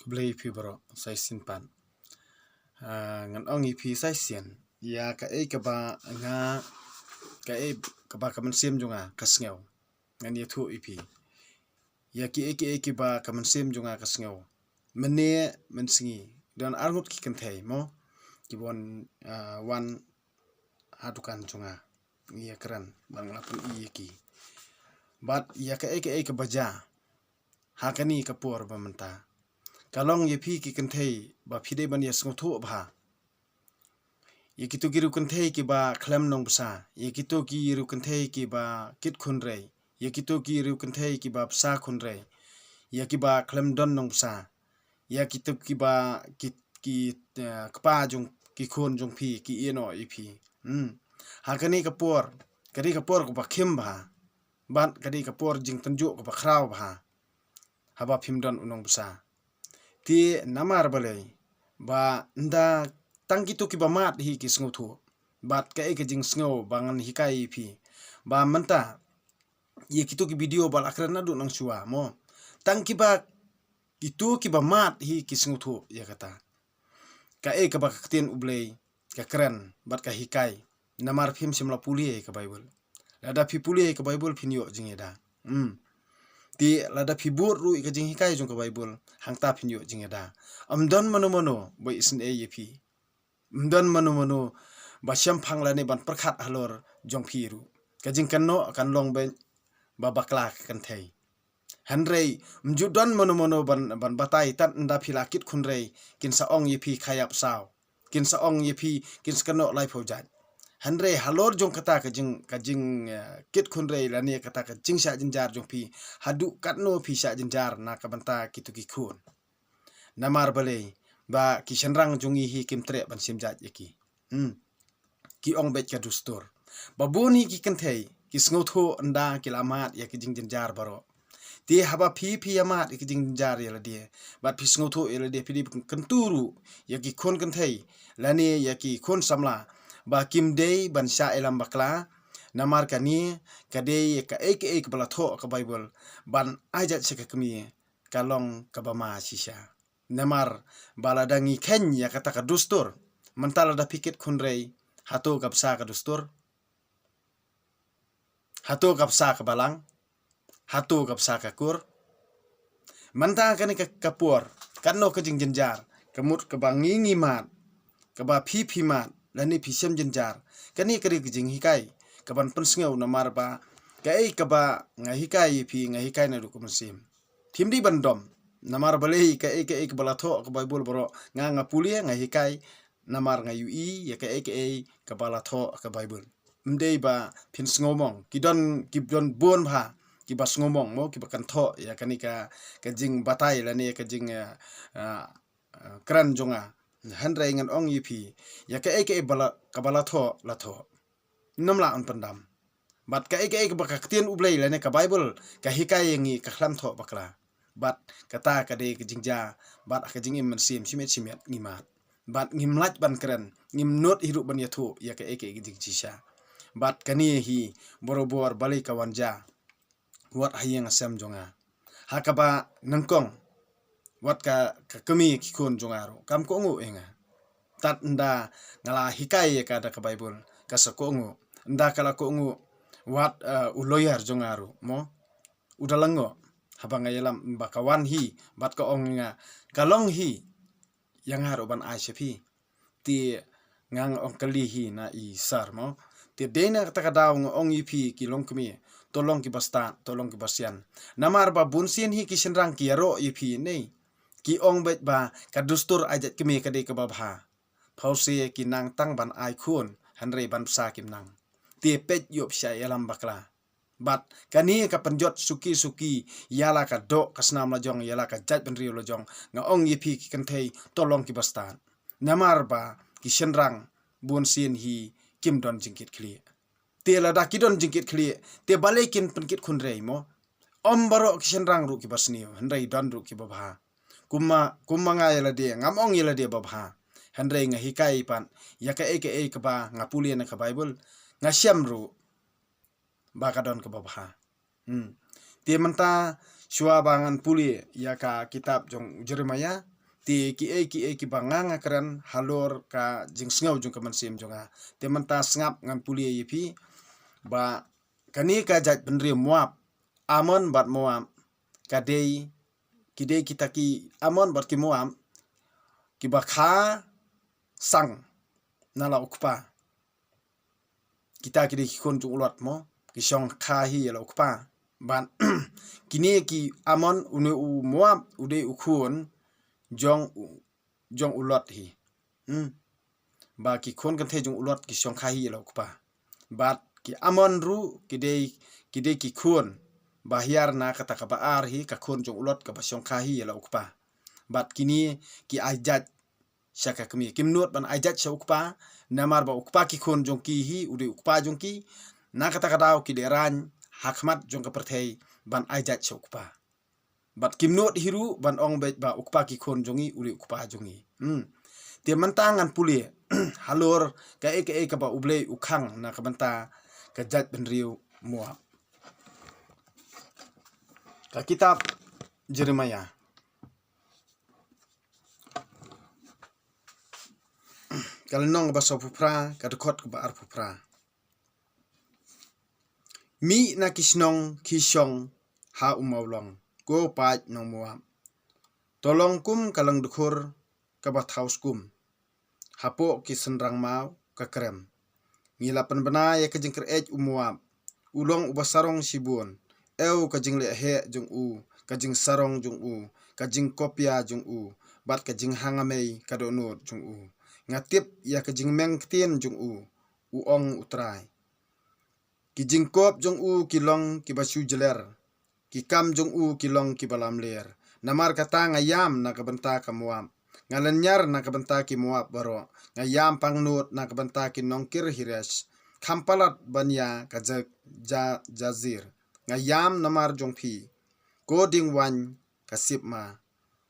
Keblei pi bro sai simpan ngan ong ipi sai sian ya ka ka ba nga ka ba ka man sim junga kasngeu ngan ya thu ipi ya ki ba ka man sim junga kasngeu mene men singi don arngut ki kan thai mo ki bon wan hadukan junga ya kran bang lapun i ki bat ya ka baja hakani ka por ba menta kalong ye pi ki kan thai ba phide ban ya sngu thu bha ye kitu giru kan thai ki ba khlem nong bsa ye kitu ki ru kan thai ki ba kit khun rei ye kitu ki ru kan thai ki ba psa khun rei ye ki ba khlem don nong bsa ya kitu ki ba ki kpa jung ki khun jung phi ki eno i phi hakani ka por kadi ka por ko ba khim bha ban kadi ka por jing tanju ko ba khrau bha haba phim don unong bsa ti namar balai ba nda tangki tu ki ba mat hi ki sngu thu bat ka ke jing sngo bangan hikai phi ba manta ye kitu ki video bal akran na du nang chua mo tangki ba itu ki ba mat hi ki sngu thu ya kata ka ba katin ublei ka kran bat ka hikai namar phim simla puli ka bible lada phi puli ka bible phinyo jingeda ti lada phi bur ru ka jing hikai jong ka bible hangta phinyo jingeda amdon mano boy isin e ye phi mdon mano ba syam phangla ne ban perkhat halor jong phiru kajing kanno kan long ben ba bakla kan thai hanrei mjudon mano ban batai tat nda philakit khunrei kin sa ong ye phi khayap saw kin sa ong ye phi kin skano lai phojat hanrei halor jong kata kajing kit khunrei la ne kata ka jing sha jinjar jong phi hadu katno phi sha jinjar na ka banta kitu ki khun namar balei ba ki shenrang jungi hi kim tre ban simjat yaki ki ong bet ka dustur babuni ki kan thei ki sngo tho nda ki lamat ya ki jing jinjar baro ti haba phi amat ki jing jinjar ya la dia bat phi sngo tho ya la dia phi kan turu ya ki khon kan thei la ne ya ki khon samla ba kim dei ban sha elam bakla namar kani kade ka bala tho ka bible ban ajat se ka kmi kalong ka bama shisha namar baladangi ken ya kata ka dustur mentala da pikit khunrei hatu kapsa ka dustur hatu kapsa ka balang hatu kapsa ka kur manta kani ka kapur kanno ka jing jenjar kamut ka bangingi mat ka ba phi mat lani phi sem jenjar kani kari jing hikai ka ban pensngeu namar ba ka ba nga hikai na du kumsim thimdi bandom namar balei ka bala tho ka bible boro nga pulia nga hikai namar nga ui ya ka bala tho ka bible mdei ba phin ngomong kidon bon bha ki bas ngomong mo ki bakan tho ya kanika ka jing batai la ne ka jing kran jonga hanrai ngan ong yipi ya ka bala tho la tho namla on pandam bat ka ba ka tien ublei la ne ka bible ka hikai ngi ka khlam tho bakla bat kata kade ke jingja bat ka jingim man sim simet ngimat bat ngimlaj ban keren ngimnot hirup ban yathu ya ka jingjisha bat kani hi borobor balik kawanja wat hayeng asam jonga hakaba nangkong wat ka kemi kikun jongaro kam ko ngu enga tat nda ngala hikai ka da ka bible ka sa ko ngu nda kala ko ngu wat uloyar jongaro mo udalango habang ngayalam bakawan hi bat ka ong nga kalong hi yang haro ban aisepi ti ngang ong kali hi na i sar mo ti dena kata daw ong ipi ki long kmi tolong ki basta tolong ki basian namar ba bunsin hi ki senrang ki ro ipi nei ki ong bet ba ka dustur ajat kmi ka de ka ba bha phause ki nang tang ban ai khun hanrei ban sa kim nang ti pet yop sha yalam bakla bat kani ka penjot suki yala ka do kasnam la jong yala ka jat ben rio la jong nga ong yipi ki kan thei tolong ki bastan namar ba ki senrang bun sin hi kim don jingkit khli te la da kidon jingkit khli te balekin penkit khun rei mo om baro ki senrang ru ki basni hanrei don ru ki babha kumma nga yala de ngam ong yala de babha hanrei nga hikai pan ya ka ka ba nga pulian ka bible nga syam ru bakadon ke babha ti menta Shua bangan puli ya ka kitab jong Jeremia ti ki bangang akran halor ka jing sngau jong kamansim jonga te menta sngap ngan puli yipi ba kani ka jat benri Moab Amon bat Moab kadei kidei kita ki Amon bat ki Moab ki bakha sang nala ukpa kita kidei ki kon jong ulot mo ki shong kha hi la ukpa ban kini ki Amon une u Moab ude ukun jong ulot hi ba ki kon kan the jong ulot ki shong kha hi la ukpa bat ki Amon ru kidei ki kun bahiar na kata ka baar hi ka kun jong ulot ka basyong kha hi la ukpa bat kini ki ajat syaka kemi kimnut ban ajat sya ukpa namar ba ukpa ki kun jong ki hi ude ukpa jong ki na kata kadau ki deran hakmat jong ka perthei ban ajat sya ukpa bat kimnut hiru ban ong bet ba ukpa ki kun jongi ude ukpa jongi te mentangan puli halor ka ka ba ublei ukhang na ka benta ka jat benriu Moab ka kitab Jeremia kalnong ba so pupra ka dekot ka ba ar pupra mi na kisnong kishong ha umawlong go paj nong Moab tolong kum kalang dukur ka ba thaus kum hapo ki senrang mau ka krem ngilapan bena ya kajing kret Moab ulong ubasarong sibun eu kajing le he jong u kajing sarong jong u kajing kopia jong u bat kajing hangamei kadonut jong u ngatip ya kajing meng ktien jong u ong utrai kijing kop jong u kilong kibasu jeler kikam jong u kilong kibalam ler namar kata ngayam na kabenta ka Moab ngalanyar na kabenta ki Moab baro ngayam pangnut na kabenta ki nongkir hires kampalat banya ka jazir ngayam namar jong phi ko ding wan kasip ma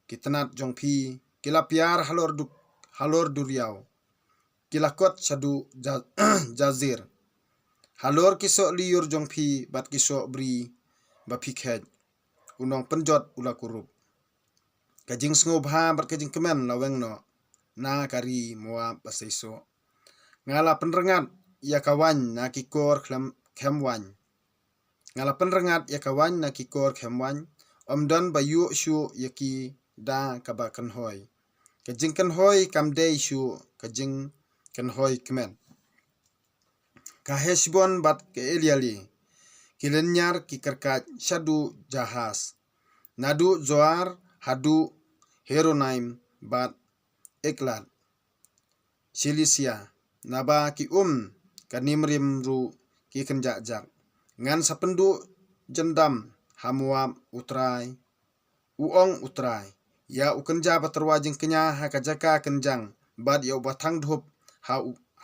kitnat jong phi kilapiar halor duriau kilakot sadu jazir halor kiso liur jong phi bat kiso bri ba phikhet unong penjot ula kurup kajing sngob ha bat kajing kemen laweng no na kari Moab basaiso ngala penrengat ya kawan na kikor khemwan ngala penrengat ya kawan na kikor khemwan omdon bayu shu yaki da kaba kanhoi kajing kanhoi kamdei shu kajing kanhoi kemen ka Heshbon bat ke Eliali kilenyar kikarkat shadu jahas nadu zoar hadu Heronaim bat Eklat Silisia naba ki kanimrim ru ki kenjak ngan sapendu jendam hamuam utrai uong utrai ya ukenja baterwajing kenya hakajaka kenjang bad ya batang dhup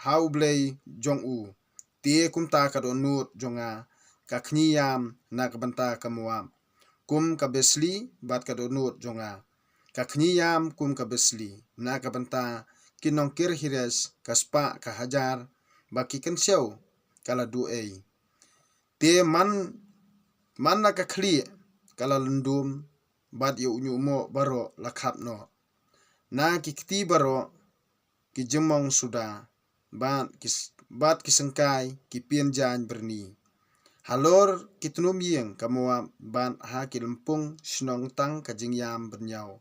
hau blei jong u tie kumta kadonut jonga kakniyam na kabenta ka Moab kum ka besli bat kadonut jonga kakniyam kum ka besli na kabenta kinongkir hires kaspa ka hajar baki kensyau kala duei te man na ka khli kala lendum bat ya unyumo baro lakhap no na kikti baro ki jemong suda bat kisengkai ki pienjan berni halor kitnum yeng ka Moab ban ha ki lempung snong tang ka jingyam bernyau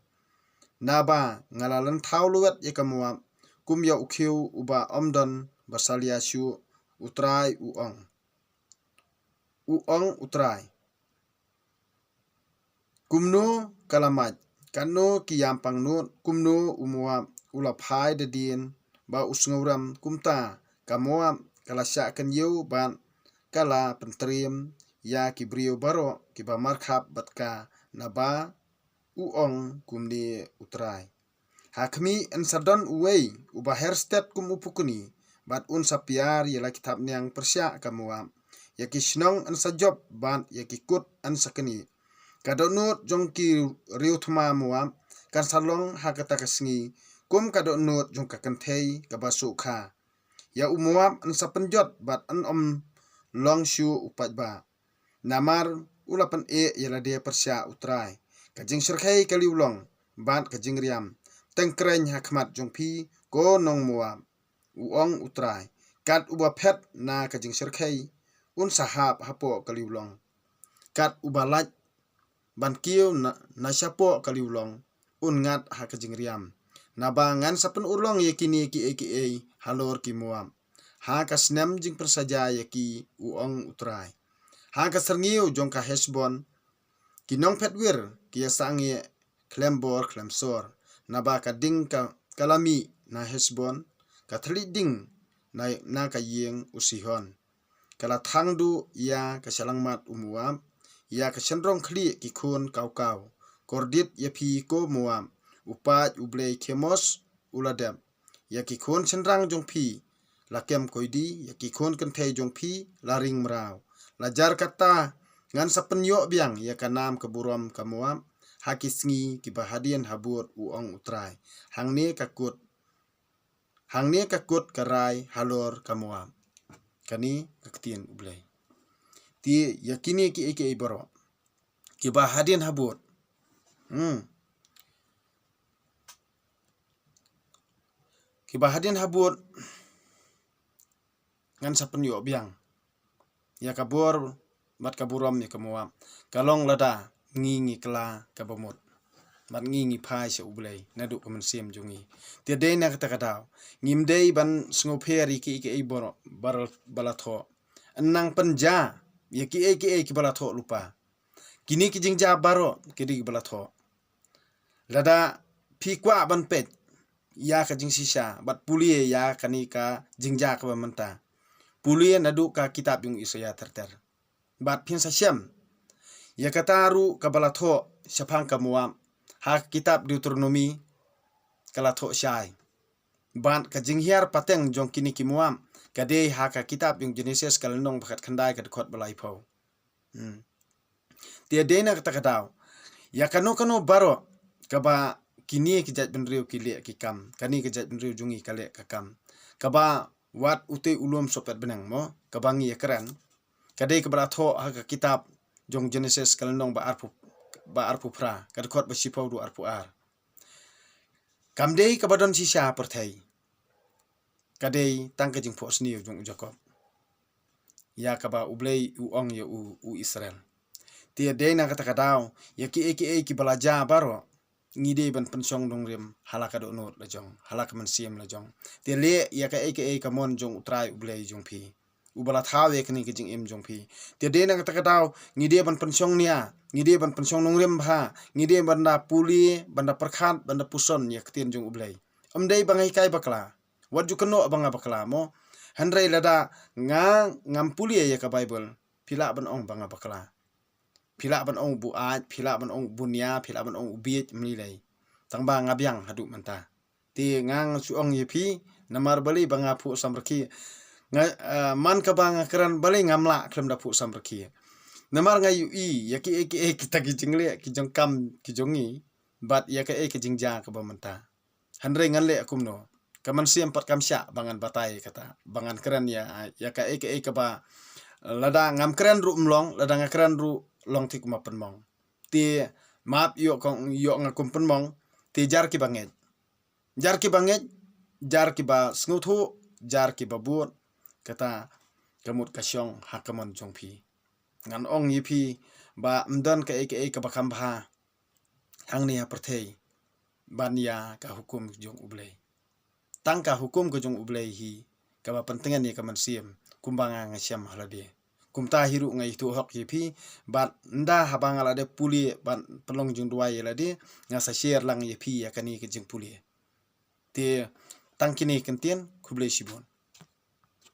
naba ngalalan thawluat ya ka Moab kum ya ukhiu uba omdon basalia shu utrai uong utrai kumno kalamat kano ki yampang nut kumno Moab ulap hai de din ba usngauram kumta ka Moab kala sya kan yeu ban kala pentrim ya kibriu baro kiba markhap batka naba uong kumni utrai hakmi ensadon uwei uba herstet kum upukuni bat un sapiar yala kitab niang persya ka Moab yaki snong ensajob ban yaki kut ansakani kadonut jongki riuthma Moab kan salong hakata kasngi kum kadonut jong ka kanthei ka basukha ya Moab ansapenjot bat an long shu upat ba namar ulapan yala dia persya utrai kajing serkai kaliulong bat kajing riam tengkreng hakmat jongpi ko nong muam uong utrai kat uba phet na kajing serkai un sahap hapo kaliulong kat uba laj ban kiu na syapo kaliulong un ngat ha kajing riam na bangan sapen ulong yakini ki halor ki muam ha kasnem jing persaja yaki uong utrai ha kaserniu jong ka Hesbon kinong petwir kia sangi klembor klemsor na ba ka ding ka kalami na Hesbon ka ding na ka yeng usihon kala thangdu ya ka salangmat umuam ya ka sendrong khli ki khun kau kordit ya phi ko muam upat ublei khemos uladem ya ki khun sendrang jong phi lakem koidi ya ki khun kan thei jong phi laring mrau lajar kata ngan sapenyo biang ya kanam keburom kamuam hakisngi ki bahadian habut uong utrai hangni kakut karai halor kamuam kani kaktien ublei ti yakini ki boro ki bahadian habut ki bahadian habut ngan sapenyo biang ya kabur mat kaburom ya kamuam kalong lada ngingi kela kabamut mat ngingi phai se ublei nadu kamen sim jungi ti de na kata kadau ngimdei ban sngopheri ki boro balatho annang panja ya ki balatho lupa kini ki jingja baro ki balatho lada phi kwa ban pet ya ka jing sisa bat pulie ya kanika jingja ka bamanta pulie nadu ka kitab yung Isaya terter bat phin sa syam ya kataru kabalatho syapang kamuam ha kitab Deuteronomi kalatho syai ban ka jinghiar pateng jong kini kimuam kade ha ka kitab yung Genesis kalenong bakat khandai ka dekot balai phau dia dena kata kadau ya kano baro kaba kini kijat benriu kile kikam kani kijat benriu jungi kale kakam kaba wat ute ulum sopet benang mo kabangi ekran kadai kabalatho ha ka kitab jong Genesis kalenong ba arpu pra kadekot basipau du arpu ar kamdei kabadon sisa perthai kadai tangka jing pho sniu jong Jacob ya kaba ublei uong ya u Israel tia dei na kata kadau ya ki balaja baro ngide ban pensong dong rem halaka do not la jong halaka man siem la jong tia le ya ka kamon jong utrai ublei jong phi ubala thawe kini kijing im jong phi tia dei na kata kadau ngide ban pensong nia ngide ban pensong dong rem bha ngide banda puli banda perkhat banda puson ya ketien jong ublei amdei bangai kai bakla waju keno banga bakla mo handrai lada ngam puli ya ka Bible pila ban ong banga bakla pila ban ong buat pila ban ong bunia pila ban ong ubiet mlilai tangba ngabyang hadu manta ti ngang suong yepi namar bali banga phu samrki man ka banga kran bali ngamla klem da phu samrki namar nga yu yaki kita kijingle kijong kam kijongi bat yaka kijingja ka bamanta handre nganle akumno kaman siam pat kamsya bangan batai kata bangan kran ya yaka ka ba lada ngam kran ru mlong lada ngakran ru long ti kuma penmong ti map yo ngakum penmong ti jar ki banget jar ki ba snuthu jar ki babut kata kamut kasyong hakamon jongphi ngan ong yipi ba mdan ka bakam bha hangni ha perthei bania ka hukum jong ublei tangka hukum ko jong ublei hi ka ba pentingan ni kaman siem kumbanga ngasyam halade kumta hiru ngai tu hok yipi bat nda habang alade puli ban pelong jing duai lade ngasa share lang yipi yakani ke jing puli te tangkini kentien kublei sibon